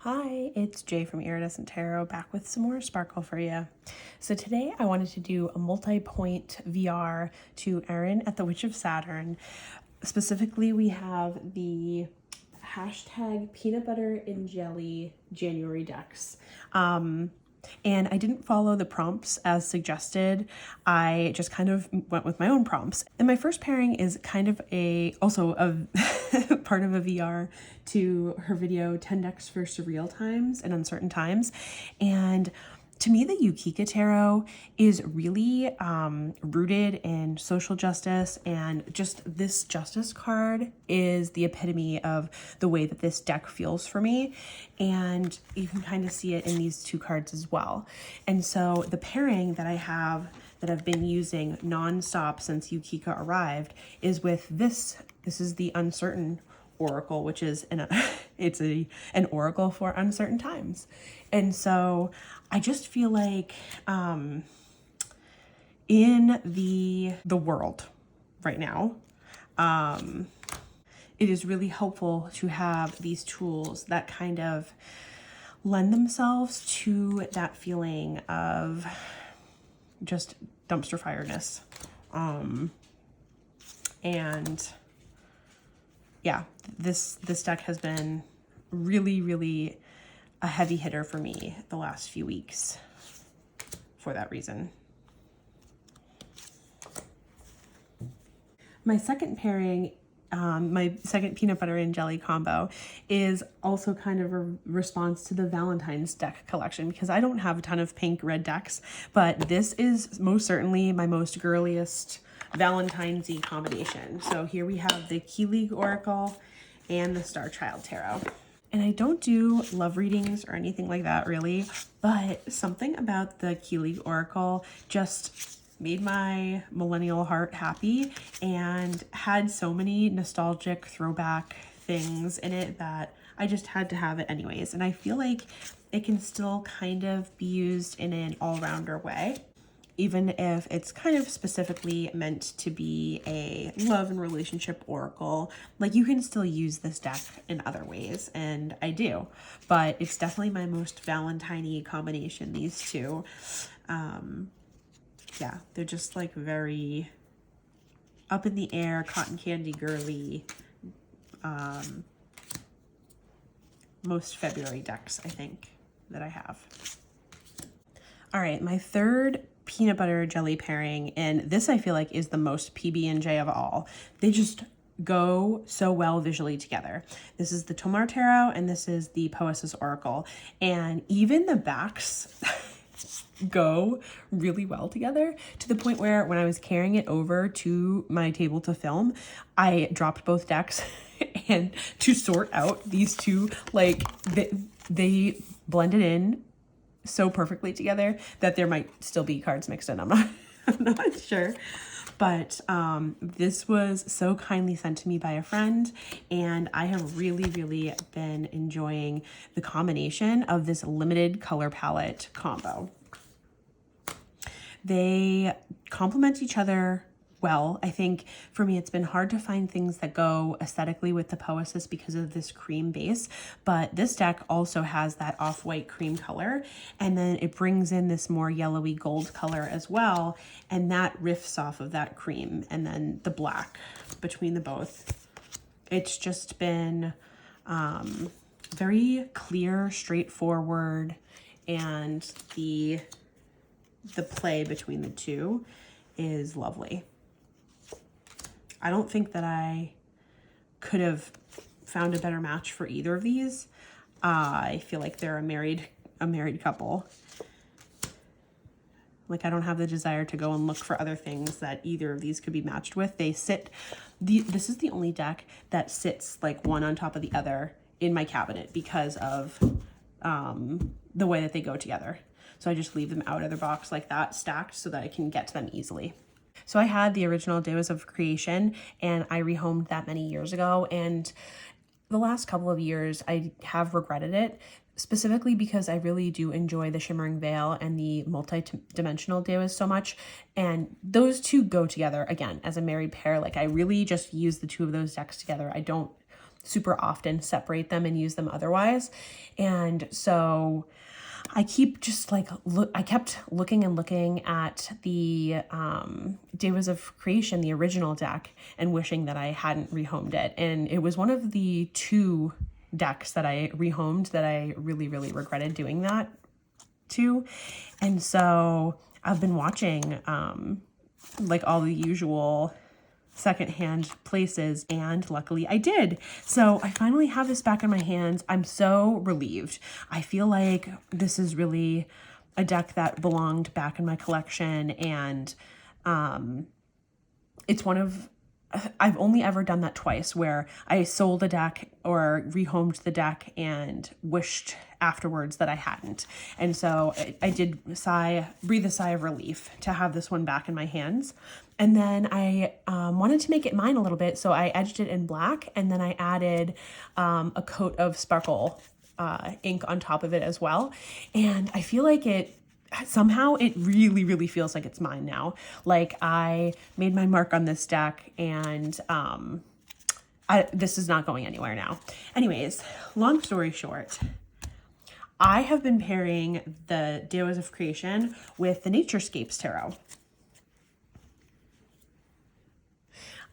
Hi, it's Jay from Iridescent Tarot back with some more sparkle for you. So today I wanted to do a multi-point VR to Erin at the Witch of Saturn. Specifically, we have the hashtag peanut butter and jelly January decks. And I didn't follow the prompts as suggested. I just kind of went with my own prompts. And my first pairing is kind of also a part of a VR to her video 10 decks for surreal times and uncertain times. And to me, the Yukika tarot is really rooted in social justice, and just this justice card is the epitome of the way that this deck feels for me. And you can kind of see it in these two cards as well. And so the pairing that I have that I've been using nonstop since Yukika arrived is with this. This is the Uncertain Oracle, which is an oracle for uncertain times. And so I just feel like in the world right now, it is really helpful to have these tools that kind of lend themselves to that feeling of just dumpster fireness. And yeah, this deck has been really a heavy hitter for me the last few weeks for that reason. My second pairing, my second peanut butter and jelly combo, is also kind of a response to the Valentine's deck collection, because I don't have a ton of pink red decks, but this is most certainly my most girliest Valentine's-y combination. So here we have the Kilig Oracle and the Starchild Tarot. And I don't do love readings or anything like that really, but something about the Kilig Oracle just made my millennial heart happy and had so many nostalgic throwback things in it that I just had to have it anyways. And I feel like it can still kind of be used in an all-rounder way, even if it's kind of specifically meant to be a love and relationship oracle. Like, you can still use this deck in other ways, and I do, but it's definitely my most Valentine-y combination, these two. Yeah, they're just like very up in the air, cotton candy girly, most February decks, I think, that I have. All right, my third peanut butter jelly pairing, and this I feel like is the most PB&J of all. They just go so well visually together. This is the Tomar Tarot and this is the Poesis Oracle, and even the backs go really well together, to the point where when I was carrying it over to my table to film, I dropped both decks and to sort out these two, like they blended in so perfectly together that there might still be cards mixed in. I'm not sure. But this was so kindly sent to me by a friend, and I have really been enjoying the combination of this limited color palette combo. They complement each other well. I think for me, it's been hard to find things that go aesthetically with the Poesis because of this cream base, but this deck also has that off-white cream color, and then it brings in this more yellowy gold color as well, and that riffs off of that cream and then the black between the both. It's just been very clear, straightforward, and the play between the two is lovely. I don't think that I could have found a better match for either of these. I feel like they're a married couple. Like, I don't have the desire to go and look for other things that either of these could be matched with. This is the only deck that sits like one on top of the other in my cabinet because of the way that they go together. So I just leave them out of their box like that, stacked, so that I can get to them easily. So I had the original Devas of Creation, and I rehomed that many years ago. And the last couple of years, I have regretted it, specifically because I really do enjoy the Shimmering Veil and the multi-dimensional Devas so much. And those two go together, again, as a married pair. Like, I really just use the two of those decks together. I don't super often separate them and use them otherwise. And so I keep just like, I kept looking and looking at the Devas of Creation, the original deck, and wishing that I hadn't rehomed it. And it was one of the 2 decks that I rehomed that I really, really regretted doing that to. And so I've been watching like all the usual secondhand places, and luckily I did. So I finally have this back in my hands. I'm so relieved. I feel like this is really a deck that belonged back in my collection, and it's one of, I've only ever done that twice, where I sold a deck or rehomed the deck and wished afterwards that I hadn't. And so I did breathe a sigh of relief to have this one back in my hands. And then I wanted to make it mine a little bit, so I edged it in black, and then I added a coat of sparkle ink on top of it as well. And I feel like it really, really feels like it's mine now. Like, I made my mark on this deck, and this is not going anywhere now. Anyways, long story short, I have been pairing the Devas of Creation with the Naturescapes tarot.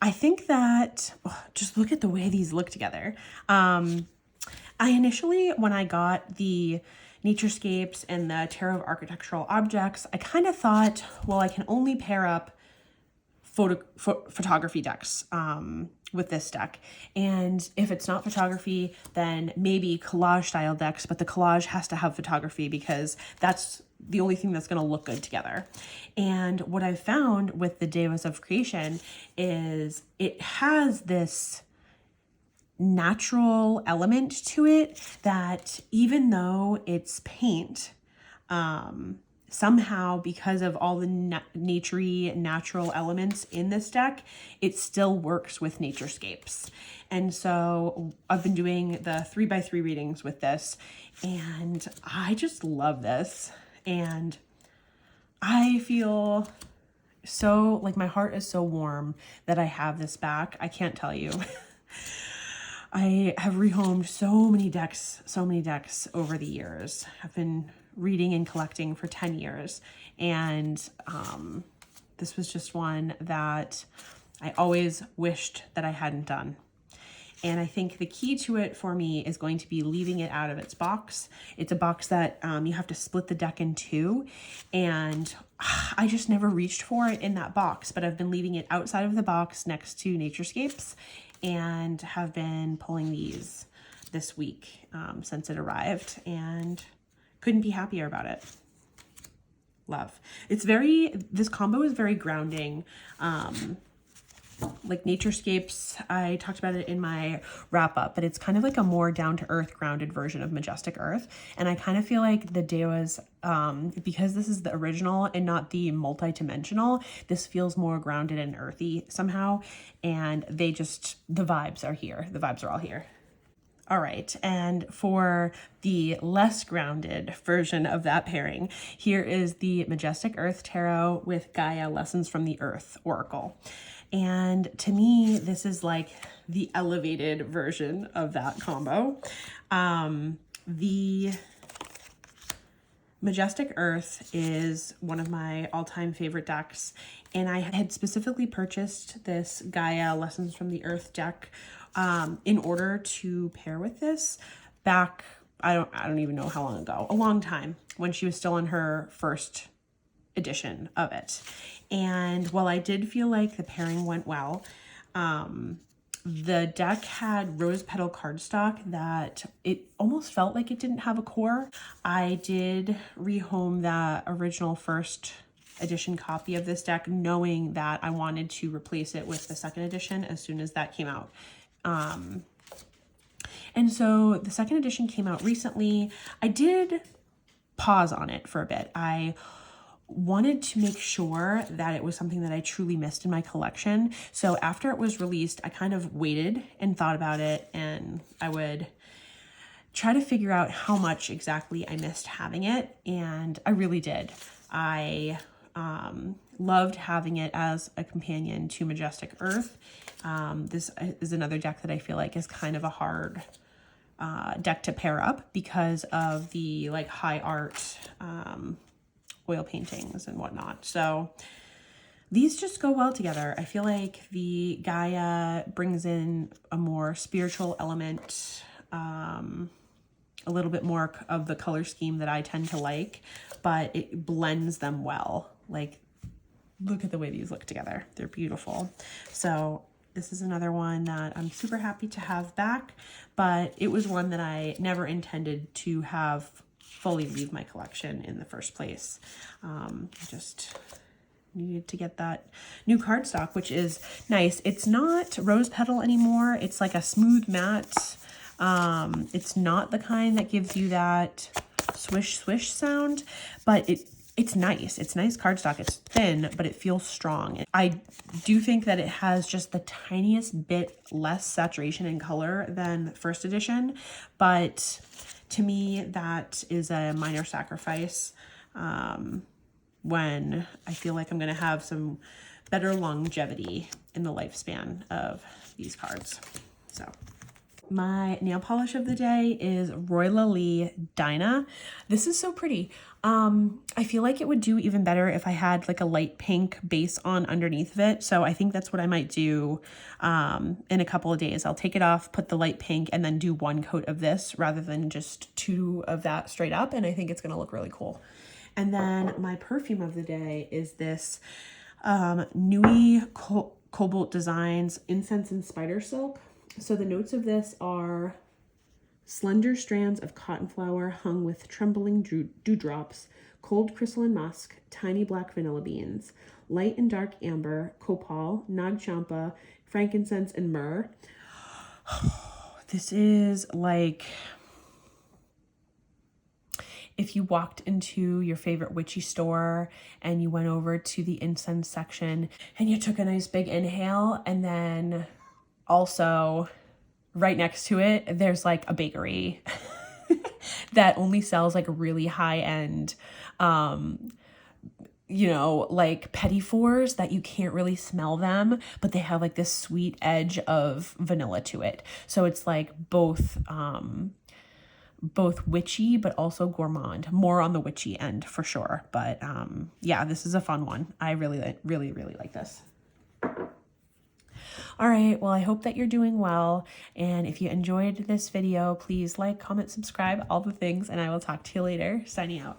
I think that, just look at the way these look together. I initially, when I got the Naturescapes and the Tarot of Architectural Objects, I kind of thought, well, I can only pair up photography decks with this deck. And if it's not photography, then maybe collage style decks, but the collage has to have photography because that's the only thing that's going to look good together. And what I've found with the Devas of Creation is it has this natural element to it that, even though it's paint, somehow, because of all the naturey natural elements in this deck, it still works with Naturescapes. And so I've been doing the 3x3 readings with this, and I just love this. And I feel so, like, my heart is so warm that I have this back. I can't tell you. I have rehomed so many decks over the years. I've been reading and collecting for 10 years. And this was just one that I always wished that I hadn't done. And I think the key to it for me is going to be leaving it out of its box. It's a box that you have to split the deck in 2. And I just never reached for it in that box, but I've been leaving it outside of the box next to Naturescapes, and have been pulling these this week since it arrived, and couldn't be happier about it. Love. This combo is very grounding. Like Naturescapes, I talked about it in my wrap up, but it's kind of like a more down to earth, grounded version of Majestic Earth. And I kind of feel like the Devas, because this is the original and not the multi-dimensional, this feels more grounded and earthy somehow. And the vibes are here. The vibes are all here. All right, and for the less grounded version of that pairing, here is the Majestic Earth Tarot with Gaia Lessons from the Earth Oracle. And to me, this is like the elevated version of that combo. The Majestic Earth is one of my all-time favorite decks, and I had specifically purchased this Gaia Lessons from the Earth deck in order to pair with this back, I don't even know how long ago, a long time, when she was still in her first edition of it. And while I did feel like the pairing went well, the deck had rose petal cardstock that it almost felt like it didn't have a core. I did rehome the original first edition copy of this deck, knowing that I wanted to replace it with the second edition as soon as that came out. And so the second edition came out recently. I did pause on it for a bit. I wanted to make sure that it was something that I truly missed in my collection. So after it was released, I kind of waited and thought about it, and I would try to figure out how much exactly I missed having it. And I really did. I Loved having it as a companion to Majestic Earth. This is another deck that I feel like is kind of a hard deck to pair up because of the like high art oil paintings and whatnot. So these just go well together. I feel like the Gaia brings in a more spiritual element, a little bit more of the color scheme that I tend to like, but it blends them well. Like, look at the way these look together. They're beautiful. So this is another one that I'm super happy to have back, but it was one that I never intended to have fully leave my collection in the first place. Just needed to get that new cardstock, which is nice. It's not rose petal anymore. It's like a smooth matte. It's not the kind that gives you that swish swish sound, but it's nice. It's nice cardstock. It's thin, but it feels strong. I do think that it has just the tiniest bit less saturation in color than first edition, but to me, that is a minor sacrifice when I feel like I'm going to have some better longevity in the lifespan of these cards. So my nail polish of the day is Royally Dinah. This is so pretty. I feel like it would do even better if I had like a light pink base on underneath of it. So I think that's what I might do in a couple of days. I'll take it off, put the light pink, and then do one coat of this rather than just two of that straight up. And I think it's going to look really cool. And then my perfume of the day is this Nui Cobalt Designs Incense and Spider Silk. So the notes of this are slender strands of cotton flower hung with trembling dewdrops, cold crystalline musk, tiny black vanilla beans, light and dark amber, copal, nag champa, frankincense, and myrrh. This is like if you walked into your favorite witchy store and you went over to the incense section and you took a nice big inhale, and then also right next to it, there's like a bakery that only sells like really high end, you know, like petit fours that you can't really smell them, but they have like this sweet edge of vanilla to it. So it's like both witchy, but also gourmand, more on the witchy end for sure. But yeah, this is a fun one. I really like this. All right, well, I hope that you're doing well. And if you enjoyed this video, please like, comment, subscribe, all the things, and I will talk to you later. Signing out.